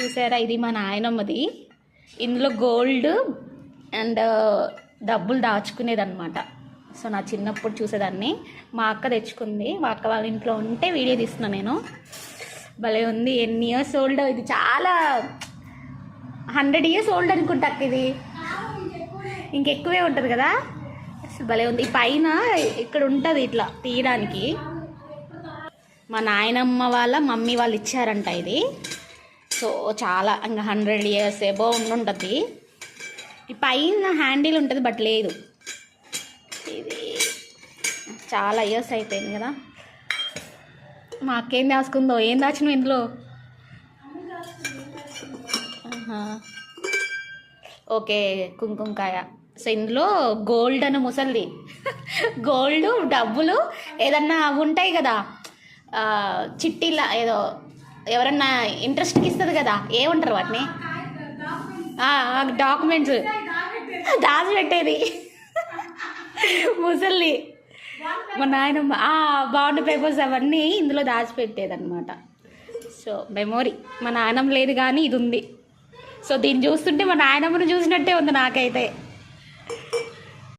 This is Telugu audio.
చూసారా, ఇది మా నాయనమ్మది. ఇందులో గోల్డ్ అండ్ డబ్బులు దాచుకునేదన్నమాట. సో నా చిన్నప్పుడు చూసేదాన్ని. మా అక్క తెచ్చుకుంది, మా అక్క వాళ్ళ ఇంట్లో ఉంటే వీడియో తీస్తున్నా నేను. భలే ఉంది. ఎన్ని ఇయర్స్ ఓల్డ్ ఇది, చాలా 100 years ఓల్డ్ అనుకుంటా ఇది, ఇంకెక్కువే ఉంటుంది కదా. భలే ఉంది. ఈ పైన ఇక్కడ ఉంటుంది ఇట్లా తీయడానికి. మా నాయనమ్మ వాళ్ళ మమ్మీ వాళ్ళు ఇచ్చారంట ఇది. సో చాలా ఇంకా 100 years ఎబో ఉండుంటుంది. ఈ పైన హ్యాండిల్ ఉంటుంది బట్ లేదు, ఇది చాలా ఇయర్స్ అయిపోయింది కదా. మా అక్క ఏం దాచుకుందో, ఏం దాచినావు ఇందులో? ఓకే, కుంకుమకాయ. సో ఇందులో గోల్డ్ అని ముసలిది గోల్డ్ డబ్బులు ఏదన్నా ఉంటాయి కదా, చిట్టీలా ఏదో ఎవరన్నా ఇంట్రెస్ట్కి ఇస్తుంది కదా, ఏమంటారు వాటిని, డాక్యుమెంట్స్ దాచిపెట్టేది ముసలి. మా నాయనమ్మ బాండ్ పేపర్స్ అవన్నీ ఇందులో దాచిపెట్టేది అనమాట. So memory. మా నాయనమ్మ లేదు కానీ ఇది ఉంది. సో దీన్ని చూస్తుంటే మా నాయనమ్మను చూసినట్టే ఉంది నాకైతే.